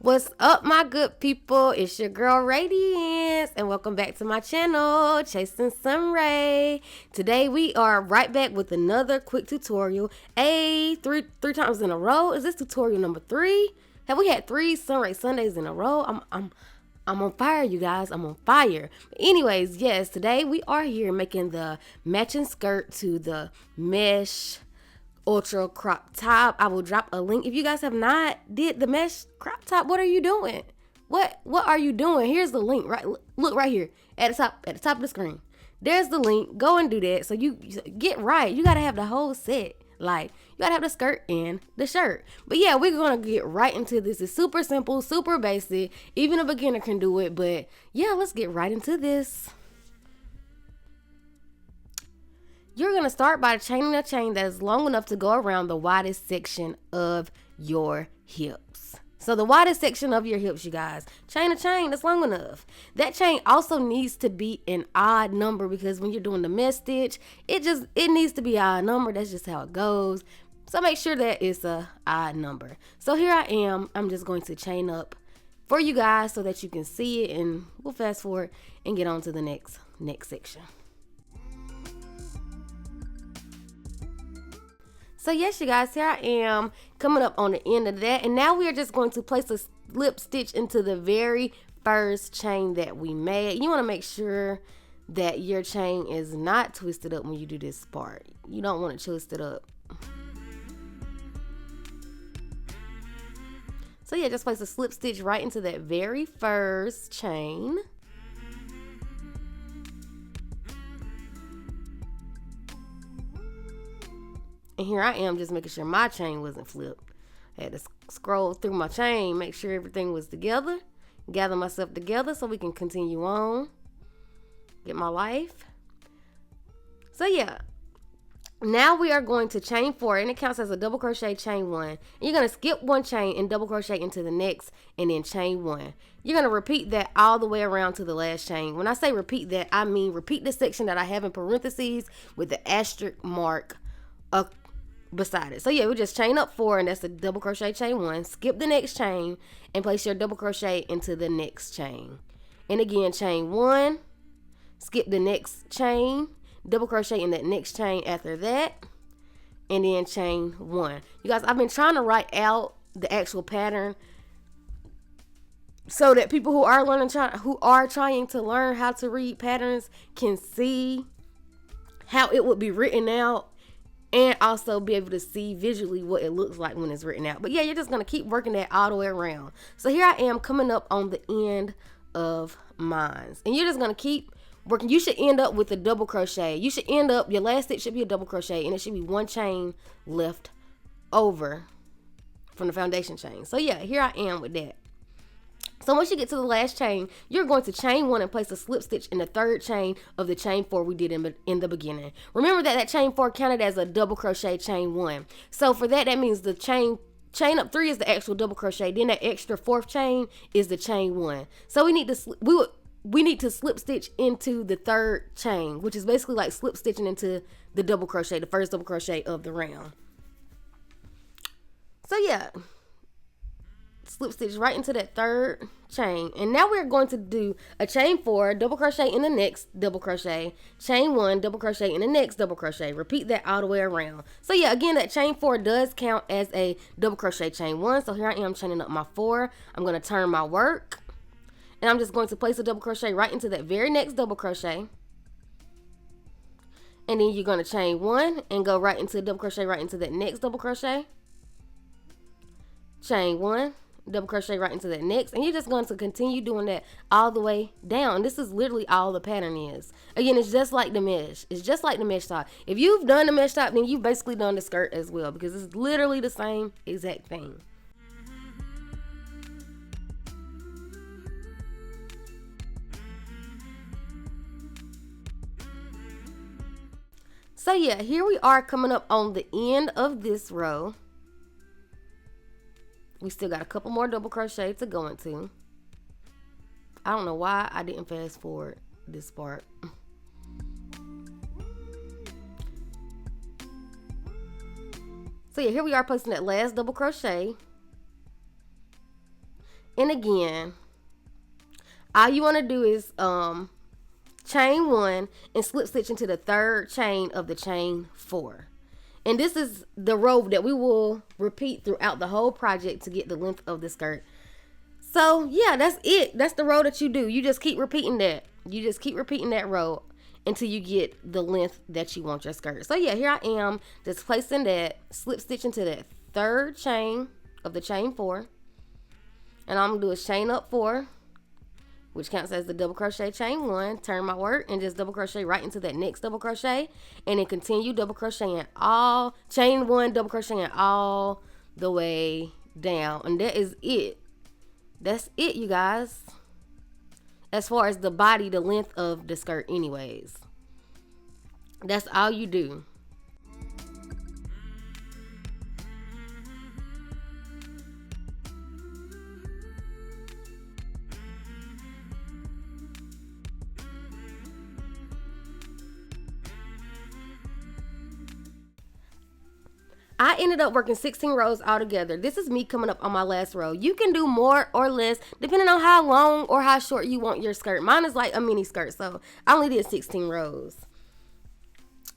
What's up, my good people? It's your girl Radiance, and welcome back to my channel, Chasing SunRaee. Today we are right back with another quick tutorial. Three times in a row. Is this tutorial number 3? Have we had 3 SunRaee Sundays in a row? I'm on fire, you guys. I'm on fire. But anyways, yes, today we are here making the matching skirt to the mesh ultra crop top. I will drop a link. If you guys have not did the mesh crop top, what are you doing? What are you doing? Here's the link. Right, look right here at the top of the screen. There's the link. Go and do that. So you get right. You gotta have the whole set. Like, you gotta have the skirt and the shirt. But yeah, we're gonna get right into this. It's super simple, super basic. Even a beginner can do it. But yeah, let's get right into this. You're going to start by chaining a chain that is long enough to go around the widest section of your hips. So the widest section of your hips, you guys, chain a chain that's long enough. That chain also needs to be an odd number because when you're doing the mesh stitch, it needs to be an odd number. That's just how it goes. So make sure that it's a odd number. So here I am. I'm just going to chain up for you guys so that you can see it, and we'll fast forward and get on to the next section. So yes, you guys, here I am coming up on the end of that. And now we are just going to place a slip stitch into the very first chain that we made. You want to make sure that your chain is not twisted up when you do this part. You don't want to twist it up. So yeah, just place a slip stitch right into that very first chain. And here I am just making sure my chain wasn't flipped. I had to scroll through my chain, make sure everything was together, gather myself together so we can continue on, get my life. So yeah, now we are going to chain 4, and it counts as a double crochet, chain 1. And you're going to skip 1 chain and double crochet into the next and then chain 1. You're going to repeat that all the way around to the last chain. When I say repeat that, I mean repeat the section that I have in parentheses with the asterisk mark beside it. So yeah, we just chain up 4, and that's a double crochet, chain 1. Skip the next chain and place your double crochet into the next chain. And again, chain 1, skip the next chain, double crochet in that next chain after that, and then chain 1. You guys, I've been trying to write out the actual pattern so that people who are trying to learn how to read patterns can see how it would be written out, and also be able to see visually what it looks like when it's written out. But yeah, you're just going to keep working that all the way around. So here I am coming up on the end of mine. And you're just going to keep working. You should end up with a double crochet. You should end up, your last stitch should be a double crochet, and it should be 1 chain left over from the foundation chain. So yeah, here I am with that. So once you get to the last chain, you're going to chain 1 and place a slip stitch in the 3rd chain of the chain 4 we did in the beginning. Remember that chain 4 counted as a double crochet, chain 1. So for that means the chain up 3 is the actual double crochet. Then that extra 4th chain is the chain 1. So we need to slip stitch into the 3rd chain, which is basically like slip stitching into the double crochet, the first double crochet of the round. So yeah, slip stitch right into that 3rd chain, and now we're going to do a chain 4, double crochet in the next double crochet, chain 1, double crochet in the next double crochet. Repeat that all the way around. So yeah, again, that chain 4 does count as a double crochet, chain 1. So here I am chaining up my 4. I'm going to turn my work, and I'm just going to place a double crochet right into that very next double crochet, and then you're going to chain 1 and go right into a double crochet right into that next double crochet, chain 1, double crochet right into that next, and you're just going to continue doing that all the way down. This is literally all the pattern is. Again, it's just like the mesh. It's just like the mesh top. If you've done the mesh top, then you've basically done the skirt as well, because it's literally the same exact thing. So yeah, here we are coming up on the end of this row. We still got a couple more double crochet to go into. I don't know why I didn't fast forward this part. So yeah, here we are placing that last double crochet And again, all you want to do is chain 1 and slip stitch into the 3rd chain of the chain 4. And this is the row that we will repeat throughout the whole project to get the length of the skirt. So yeah, that's it. That's the row that you do. You just keep repeating that. You just keep repeating that row until you get the length that you want your skirt. So yeah, here I am just placing that, slip stitch into that 3rd chain of the chain 4. And all I'm going to do is chain up 4, which counts as the double crochet chain 1, turn my work, and just double crochet right into that next double crochet, and then continue double crocheting all, chain 1, double crocheting all the way down. And that is it. That's it, you guys. As far as the body, the length of the skirt anyways. That's all you do. I ended up working 16 rows altogether. This is me coming up on my last row. You can do more or less depending on how long or how short you want your skirt. Mine is like a mini skirt, so I only did 16 rows.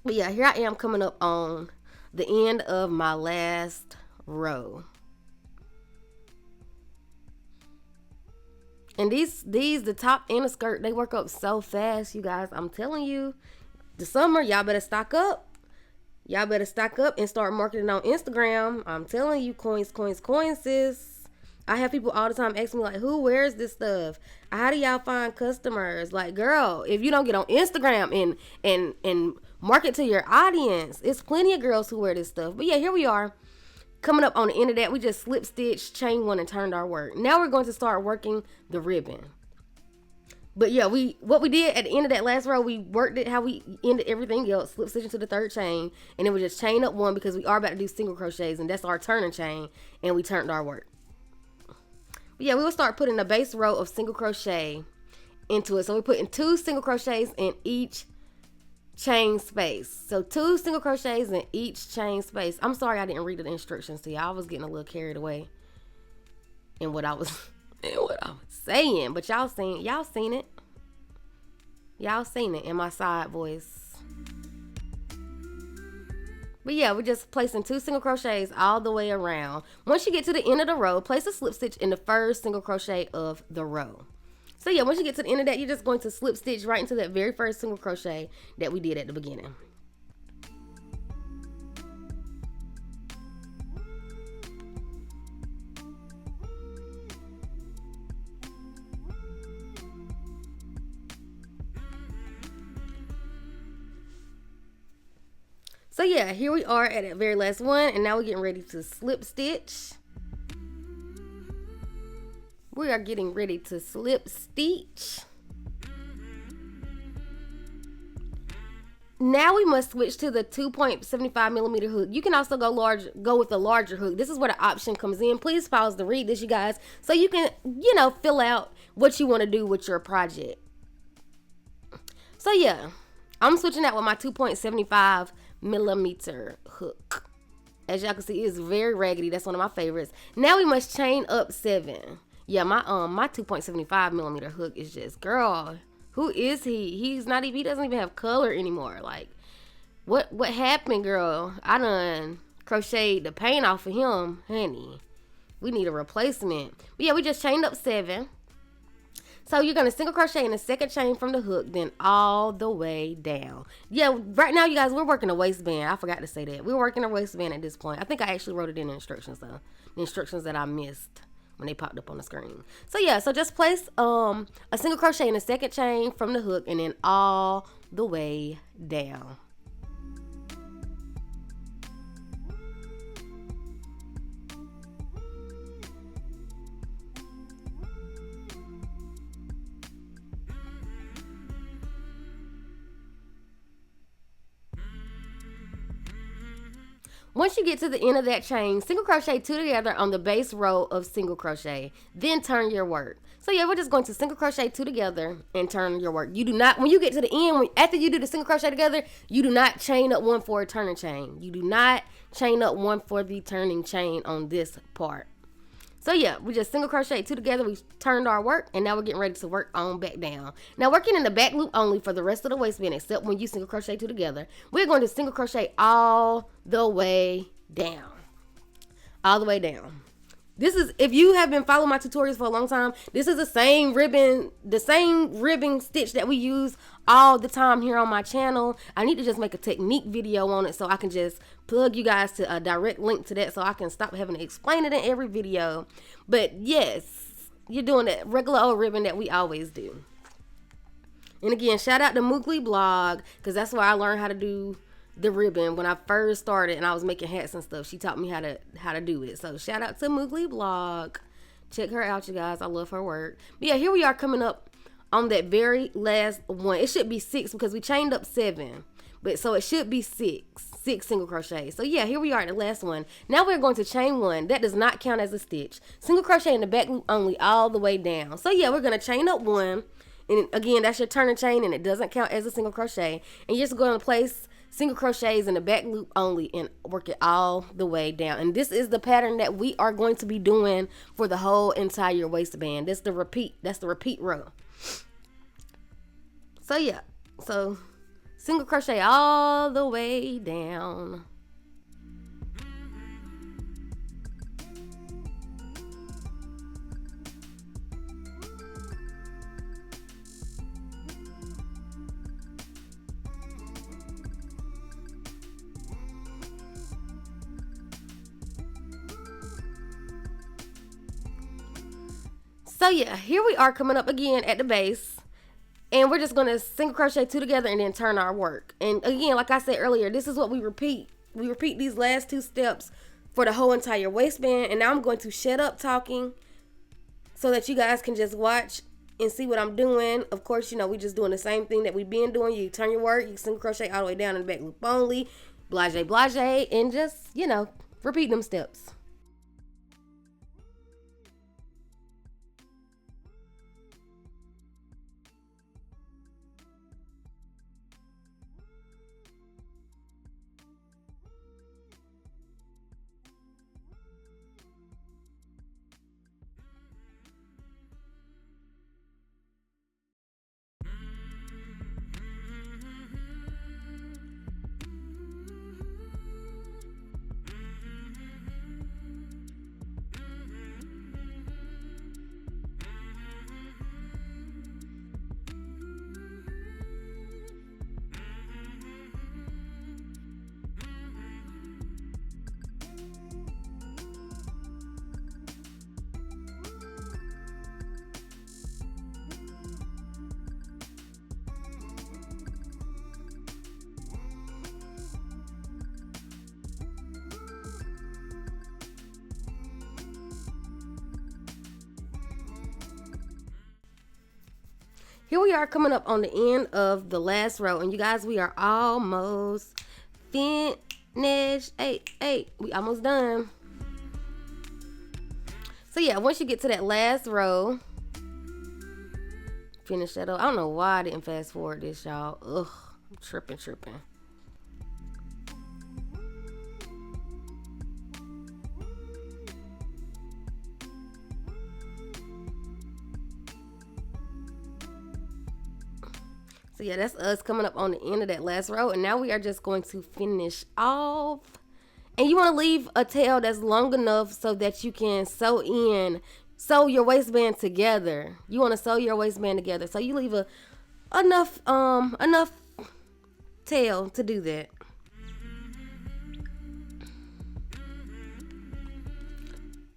But yeah, here I am coming up on the end of my last row. And the top and the skirt, they work up so fast, you guys. I'm telling you, the summer, y'all better stock up. Y'all better stock up and start marketing on Instagram. I'm telling you, coins, sis. I have people all the time asking me, like, who wears this stuff? How do y'all find customers? Like, girl, if you don't get on Instagram and market to your audience, it's plenty of girls who wear this stuff. But yeah, here we are. Coming up on the end of that, we just slip stitch, chain 1, and turned our work. Now we're going to start working the ribbon. But yeah, what we did at the end of that last row, we worked it how we ended everything else, slip stitch into the 3rd chain, and then we just chain up 1 because we are about to do single crochets, and that's our turning chain, and we turned our work. But yeah, we will start putting a base row of single crochet into it. So we're putting 2 single crochets in each chain space. So 2 single crochets in each chain space. I'm sorry I didn't read the instructions to y'all. I was getting a little carried away in what I was saying, but y'all seen it. Y'all seen it in my side voice. But yeah, we're just placing 2 single crochets all the way around. Once you get to the end of the row, place a slip stitch in the 1st single crochet of the row. So yeah, once you get to the end of that, you're just going to slip stitch right into that very first single crochet that we did at the beginning. So yeah, here we are at that very last one, and now we're getting ready to slip stitch. We are getting ready to slip stitch. Now we must switch to the 2.75 millimeter hook. You can also go with a larger hook. This is where the option comes in. Please pause to read this, you guys, so you can, fill out what you want to do with your project. So yeah, I'm switching out with my 2.75 millimeter hook. As y'all can see, it's very raggedy. That's one of my favorites. Now we must chain up 7. Yeah, my 2.75 millimeter hook is just, girl, who is he? He doesn't even have color anymore. Like, what happened, girl? I done crocheted the paint off of him, honey. We need a replacement. But yeah, we just chained up 7. So you're going to single crochet in the 2nd chain from the hook, then all the way down. Yeah, right now, you guys, we're working a waistband. I forgot to say that. We're working a waistband at this point. I think I actually wrote it in the instructions, though. The instructions that I missed when they popped up on the screen. So yeah, so just place a single crochet in the 2nd chain from the hook, and then all the way down. Once you get to the end of that chain, single crochet 2 together on the base row of single crochet, then turn your work. So yeah, we're just going to single crochet 2 together and turn your work. You do not, when you get to the end, after you do the single crochet together, you do not chain up 1 for a turning chain. You do not chain up 1 for the turning chain on this part. So yeah, we just single crochet two together. We turned our work, and now we're getting ready to work on back down. Now working in the back loop only for the rest of the waistband, except when you single crochet two together. We're going to single crochet all the way down. All the way down. This is, if you have been following my tutorials for a long time, this is the same ribbon stitch that we use all the time here on my channel. I need to just make a technique video on it so I can just plug you guys to a direct link to that so I can stop having to explain it in every video. But yes, you're doing that regular old ribbon that we always do. And again, shout out to Moogly Blog, because that's where I learned how to do the ribbon when I first started and I was making hats and stuff. She taught me how to do it. So shout out to Moogly Blog. Check her out, you guys. I love her work. But yeah, here we are coming up on that very last one. It should be 6 because we chained up 7. But so it should be 6 single crochet. So yeah, here we are at the last one. Now we're going to chain 1. That does not count as a stitch. Single crochet in the back loop only all the way down. So yeah, we're going to chain up 1. And again, that's your turning chain and it doesn't count as a single crochet. And you're just going to place single crochets in the back loop only and work it all the way down. And this is the pattern that we are going to be doing for the whole entire waistband. That's the repeat row. So yeah, so single crochet all the way down. So yeah, here we are coming up again at the base, and we're just going to single crochet 2 together and then turn our work. And again, like I said earlier, this is what we repeat. We repeat these last 2 steps for the whole entire waistband. And now I'm going to shut up talking so that you guys can just watch and see what I'm doing. Of course, you know, we just doing the same thing that we've been doing. You turn your work, you single crochet all the way down in the back loop only, blase, and just, you know, repeat them steps. Here we are coming up on the end of the last row, and you guys, we are almost finished. We almost done. So yeah, once you get to that last row, finish that up. I don't know why I didn't fast forward this, y'all. Ugh, I'm tripping. So yeah, that's us coming up on the end of that last row. And now we are just going to finish off. And you want to leave a tail that's long enough so that you can sew your waistband together. You want to sew your waistband together. So you leave enough tail to do that.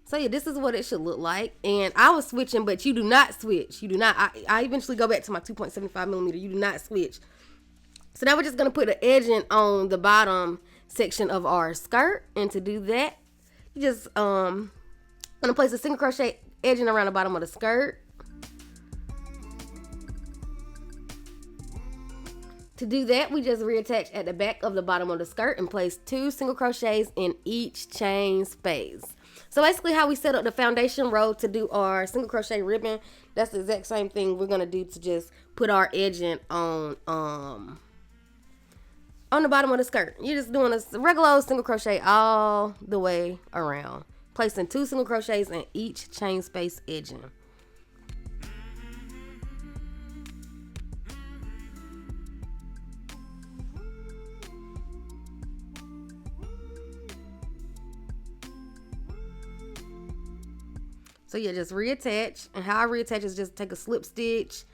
So yeah, this is what it should look like. And I was switching, but you do not switch. You do not. I eventually go back to my 2.75 millimeter. You do not switch. So now we're just going to put an edging on the bottom section of our skirt. And to do that, you just going to place a single crochet edging around the bottom of the skirt. To do that, we just reattach at the back of the bottom of the skirt and place 2 single crochets in each chain space. So basically how we set up the foundation row to do our single crochet ribbon, that's the exact same thing we're going to do to just put our edging on the bottom of the skirt. You're just doing a regular old single crochet all the way around. placing 2 single crochets in each chain space edging. So yeah, just reattach, and how I reattach is just take a slip stitch,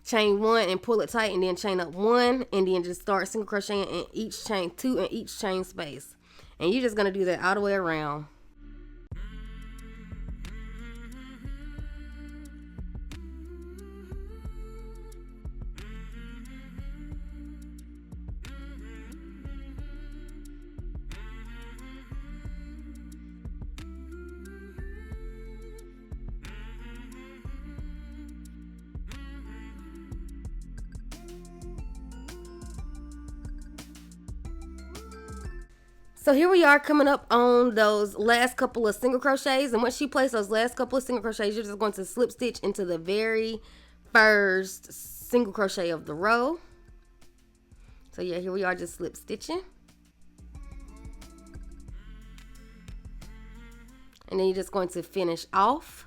chain 1 and pull it tight, and then chain up 1, and then just start single crocheting in each chain, 2 in each chain space. And you're just gonna do that all the way around. So here we are coming up on those last couple of single crochets, and once you place those last couple of single crochets, you're just going to slip stitch into the very first single crochet of the row. So yeah, here we are just slip stitching. And then you're just going to finish off.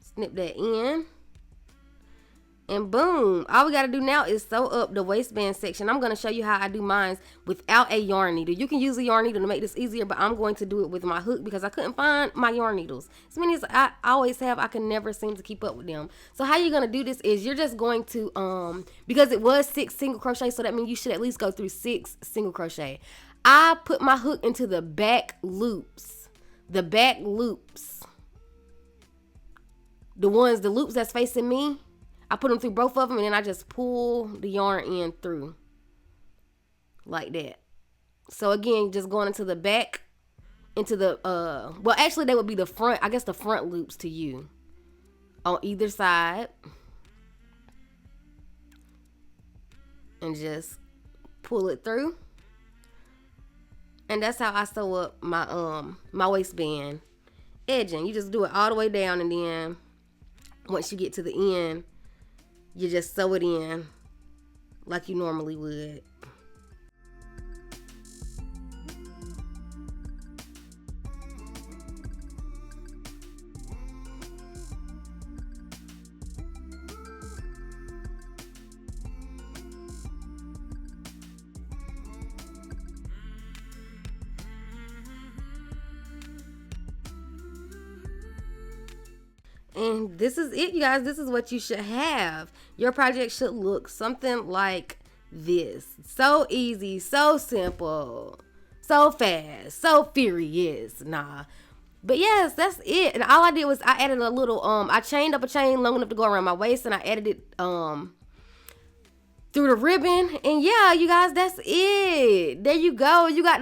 Snip that in. And boom, all we got to do now is sew up the waistband section. I'm going to show you how I do mine without a yarn needle. You can use a yarn needle to make this easier, but I'm going to do it with my hook because I couldn't find my yarn needles. As many as I always have, I can never seem to keep up with them. So how you're going to do this is you're just going to, because it was 6 single crochet, so that means you should at least go through 6 single crochet. I put my hook into the back loops. The back loops. The loops that's facing me. I put them through both of them, and then I just pull the yarn in through like that. So again, just going into the back, into the, well, actually they would be the front, I guess the front loops to you on either side. And just pull it through. And that's how I sew up my, my waistband edging. You just do it all the way down, and then once you get to the end, you just sew it in like you normally would. And this is it, you guys. This is what you should have. Your project should look something like this. So easy, so simple, so fast, so furious. Nah. But yes, that's it. And all I did was I added a little, I chained up a chain long enough to go around my waist, and I added it through the ribbon. And yeah, you guys, that's it. There you go. You got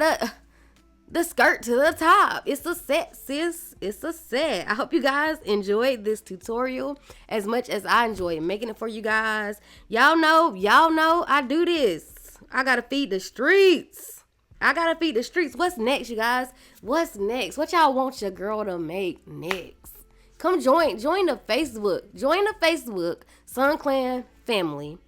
the skirt to the top. It's a set, sis. It's a set. I hope you guys enjoyed this tutorial as much as I enjoyed making it for you guys. Y'all know I do this. I gotta feed the streets. What's next, you guys? What's next? What y'all want your girl to make next? Come join the Facebook. Join the Facebook SunClan family.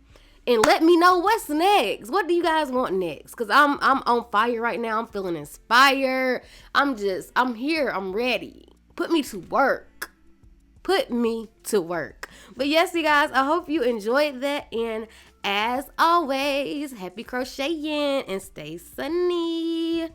And let me know what's next. What do you guys want next? Because I'm on fire right now. I'm feeling inspired. I'm here. I'm ready. Put me to work. But yes, you guys, I hope you enjoyed that. And as always, happy crocheting and stay sunny.